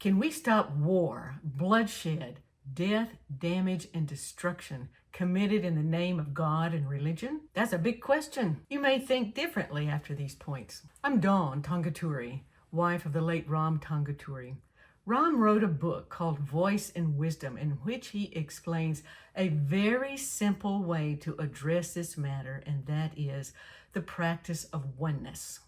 Can we stop war, bloodshed, death, damage, and destruction committed in the name of God and religion? That's a big question. You may think differently after these points. I'm Dawn Tongaturi, wife of the late Ram Tongaturi. Ram wrote a book called Voice and Wisdom, in which he explains a very simple way to address this matter, and that is the practice of oneness.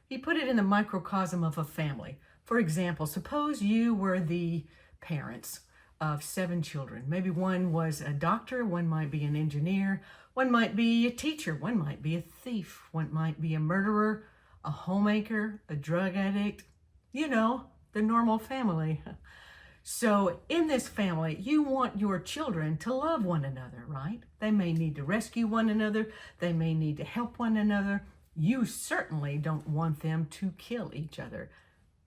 He put it in the microcosm of a family. For example, suppose you were the parents of 7 children. Maybe one was a doctor, one might be an engineer, one might be a teacher, one might be a thief, one might be a murderer, a homemaker, a drug addict, you know, the normal family. So in this family, you want your children to love one another, right? They may need to rescue one another. They may need to help one another. You certainly don't want them to kill each other,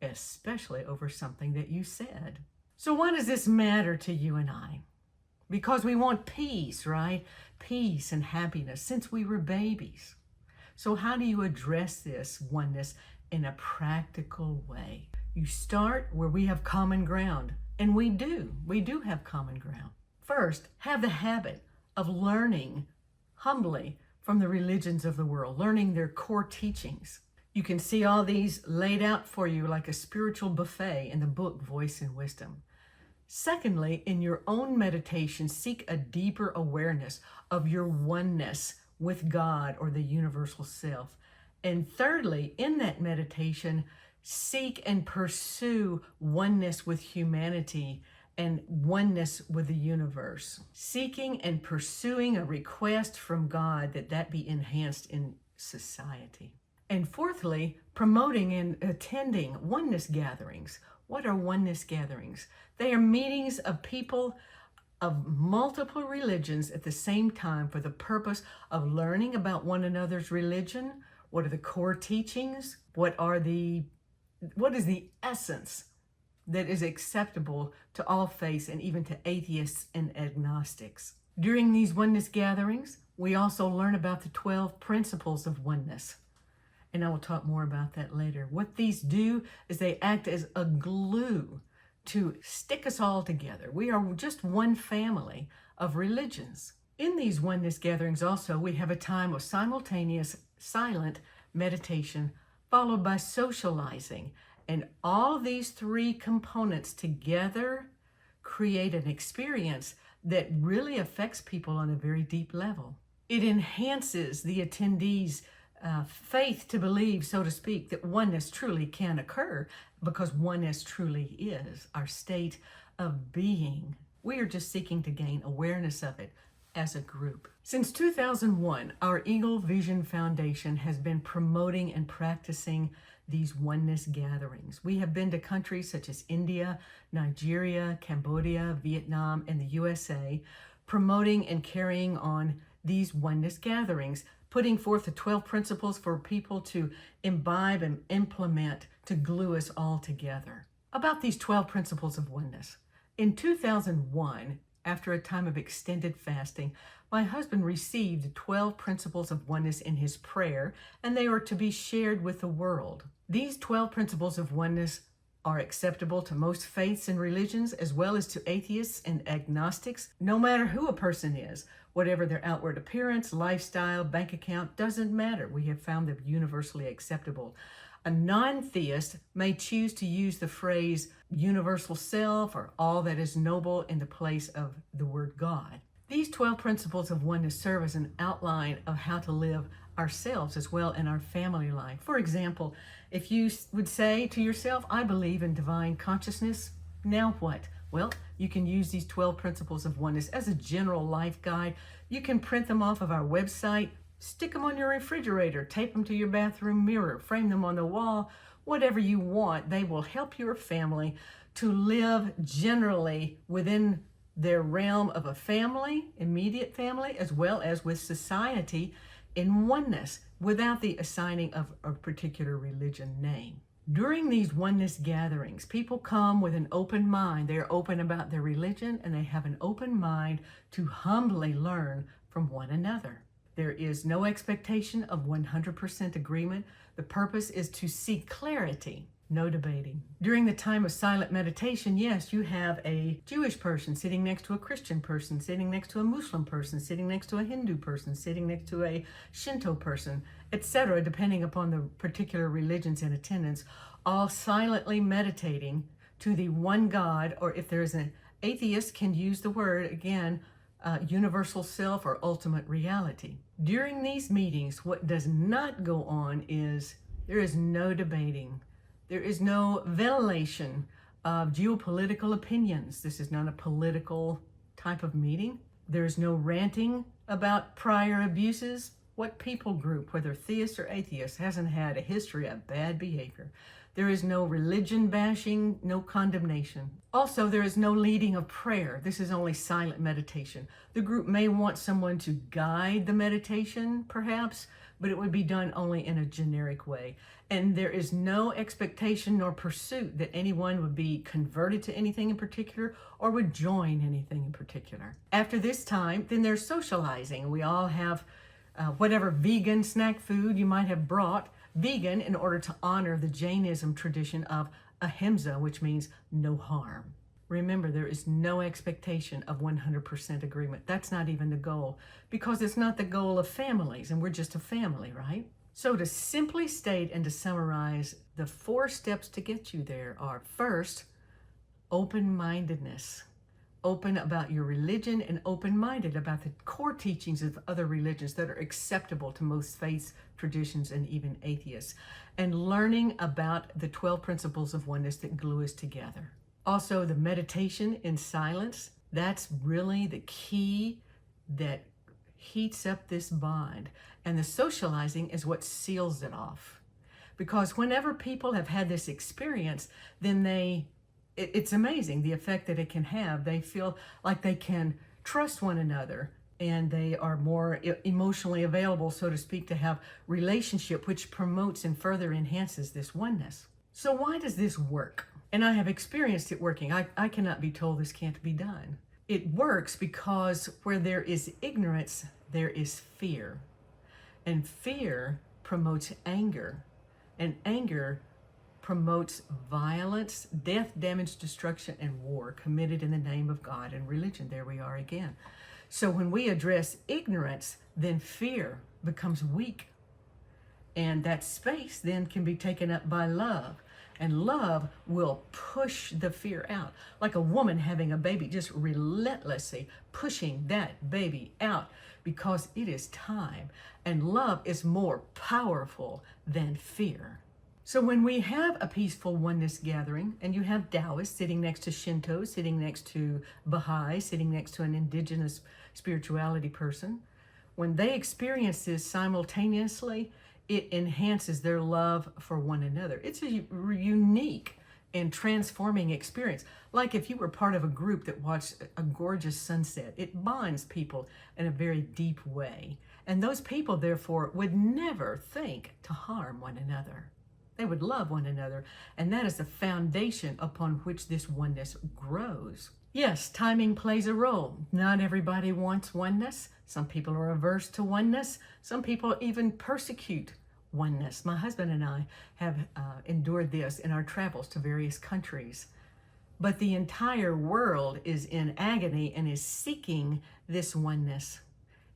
especially over something that you said. So why does this matter to you and I? Because we want peace, right? Peace and happiness since we were babies. So how do you address this oneness in a practical way? You start where we have common ground, and we do have common ground. First, have the habit of learning humbly from the religions of the world, learning their core teachings. You can see all these laid out for you like a spiritual buffet in the book Voice and Wisdom. Secondly, in your own meditation, seek a deeper awareness of your oneness with God or the universal self. And thirdly, in that meditation, seek and pursue oneness with humanity and oneness with the universe. Seeking and pursuing a request from God that be enhanced in society. And fourthly, promoting and attending oneness gatherings. What are oneness gatherings? They are meetings of people of multiple religions at the same time for the purpose of learning about one another's religion. What are the core teachings? What is the essence that is acceptable to all faiths and even to atheists and agnostics? During these oneness gatherings, we also learn about the 12 principles of oneness. And I will talk more about that later. What these do is they act as a glue to stick us all together. We are just one family of religions. In these oneness gatherings also, we have a time of simultaneous silent meditation followed by socializing. And all these 3 components together create an experience that really affects people on a very deep level. It enhances the attendees' faith to believe, so to speak, that oneness truly can occur because oneness truly is our state of being. We are just seeking to gain awareness of it as a group. Since 2001, our Eagle Vision Foundation has been promoting and practicing these oneness gatherings. We have been to countries such as India, Nigeria, Cambodia, Vietnam, and the USA, promoting and carrying on these oneness gatherings, putting forth the 12 principles for people to imbibe and implement to glue us all together. About these 12 principles of oneness. In 2001, after a time of extended fasting, my husband received the 12 principles of oneness in his prayer, and they are to be shared with the world. These 12 principles of oneness are acceptable to most faiths and religions, as well as to atheists and agnostics, no matter who a person is. Whatever their outward appearance, lifestyle, bank account, doesn't matter. We have found them universally acceptable. A non-theist may choose to use the phrase universal self or all that is noble in the place of the word God. These 12 principles of oneness serve as an outline of how to live ourselves as well in our family life. For example, if you would say to yourself, I believe in divine consciousness, now what? Well, you can use these 12 principles of oneness as a general life guide. You can print them off of our website, stick them on your refrigerator, tape them to your bathroom mirror, frame them on the wall, whatever you want. They will help your family to live generally within their realm of a family, immediate family, as well as with society in oneness without the assigning of a particular religion name. During these oneness gatherings, people come with an open mind. They are open about their religion and they have an open mind to humbly learn from one another. There is no expectation of 100% agreement. The purpose is to seek clarity. No debating. During the time of silent meditation, yes, you have a Jewish person sitting next to a Christian person, sitting next to a Muslim person, sitting next to a Hindu person, sitting next to a Shinto person, etc., depending upon the particular religions in attendance, all silently meditating to the one God, or if there is an atheist, can use the word again, universal self or ultimate reality. During these meetings, what does not go on is there is no debating. There is no ventilation of geopolitical opinions. This is not a political type of meeting. There's no ranting about prior abuses. What people group, whether theist or atheist, hasn't had a history of bad behavior? There is no religion bashing, no condemnation. Also, there is no leading of prayer. This is only silent meditation. The group may want someone to guide the meditation, perhaps, but it would be done only in a generic way. And there is no expectation nor pursuit that anyone would be converted to anything in particular or would join anything in particular. After this time, then there's socializing. We all have whatever vegan snack food you might have brought, vegan, in order to honor the Jainism tradition of ahimsa, which means no harm. Remember, there is no expectation of 100% agreement. That's not even the goal, because it's not the goal of families, and we're just a family, right? So to simply state and to summarize, the 4 steps to get you there are: first, open-mindedness. Open about your religion and open-minded about the core teachings of other religions that are acceptable to most faiths, traditions, and even atheists. And learning about the 12 principles of oneness that glue us together. Also, the meditation in silence, that's really the key that heats up this bond. And the socializing is what seals it off. Because whenever people have had this experience, then it's amazing the effect that it can have. They feel like they can trust one another, and they are more emotionally available, so to speak, to have relationship, which promotes and further enhances this oneness. So why does this work? And I have experienced it working. I cannot be told this can't be done. It works because where there is ignorance, there is fear. And fear promotes anger. And anger promotes violence, death, damage, destruction, and war committed in the name of God and religion. There we are again. So when we address ignorance, then fear becomes weak. And that space then can be taken up by love. And love will push the fear out. Like a woman having a baby, just relentlessly pushing that baby out because it is time. And love is more powerful than fear. So when we have a peaceful oneness gathering, and you have Taoists sitting next to Shinto, sitting next to Baha'i, sitting next to an indigenous spirituality person, when they experience this simultaneously, it enhances their love for one another. It's a unique and transforming experience. Like if you were part of a group that watched a gorgeous sunset, it bonds people in a very deep way. And those people, therefore, would never think to harm one another. They would love one another, and that is the foundation upon which this oneness grows. Yes, timing plays a role. Not everybody wants oneness. Some people are averse to oneness. Some people even persecute oneness. My husband and I have endured this in our travels to various countries. But the entire world is in agony and is seeking this oneness.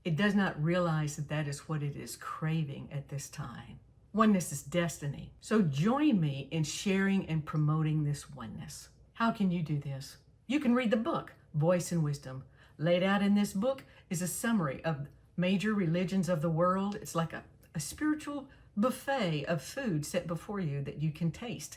It does not realize that that is what it is craving at this time. Oneness is destiny. So join me in sharing and promoting this oneness. How can you do this? You can read the book, Voice and Wisdom. Laid out in this book is a summary of major religions of the world. It's like a spiritual buffet of food set before you that you can taste.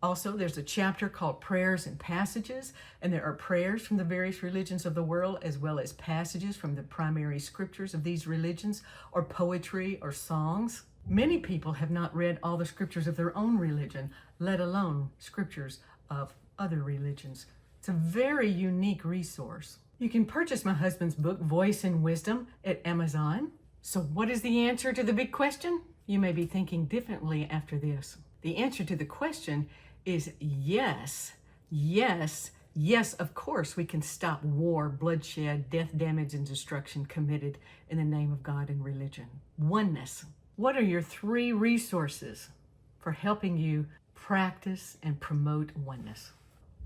Also, there's a chapter called Prayers and Passages, and there are prayers from the various religions of the world, as well as passages from the primary scriptures of these religions, or poetry or songs. Many people have not read all the scriptures of their own religion, let alone scriptures of other religions. It's a very unique resource. You can purchase my husband's book, Voice and Wisdom, at Amazon. So what is the answer to the big question? You may be thinking differently after this. The answer to the question is yes, yes, yes, of course we can stop war, bloodshed, death, damage, and destruction committed in the name of God and religion. Oneness. What are your 3 resources for helping you practice and promote oneness.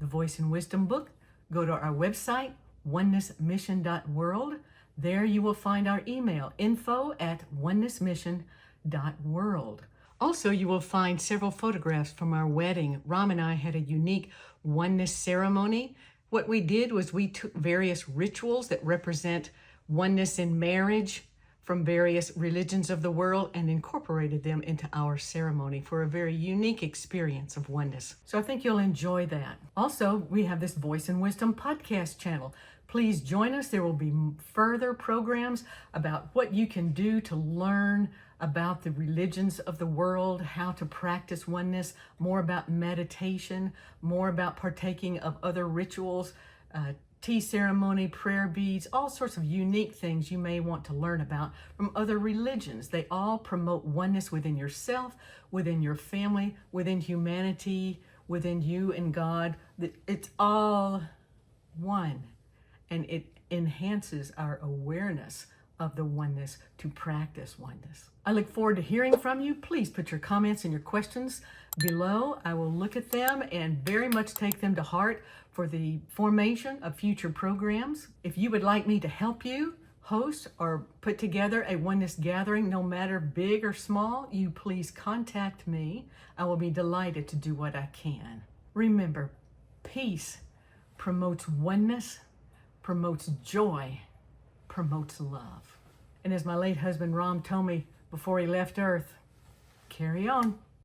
The Voice and Wisdom book, go to our website, onenessmission.world. There you will find our email, info@onenessmission.world. Also, you will find several photographs from our wedding. Ram and I had a unique oneness ceremony. What we did was we took various rituals that represent oneness in marriage from various religions of the world and incorporated them into our ceremony for a very unique experience of oneness. So I think you'll enjoy that. Also, we have this Voice and Wisdom podcast channel. Please join us. There will be further programs about what you can do to learn about the religions of the world, how to practice oneness, more about meditation, more about partaking of other rituals, tea ceremony, prayer beads, all sorts of unique things you may want to learn about from other religions. They all promote oneness within yourself, within your family, within humanity, within you and God. It's all one, and it enhances our awareness of the oneness to practice oneness. I look forward to hearing from you. Please put your comments and your questions below. I will look at them and very much take them to heart for the formation of future programs. If you would like me to help you host or put together a oneness gathering, no matter big or small, you please contact me. I will be delighted to do what I can. Remember, peace promotes oneness, promotes joy, promotes love. And as my late husband Ram told me before he left Earth, carry on.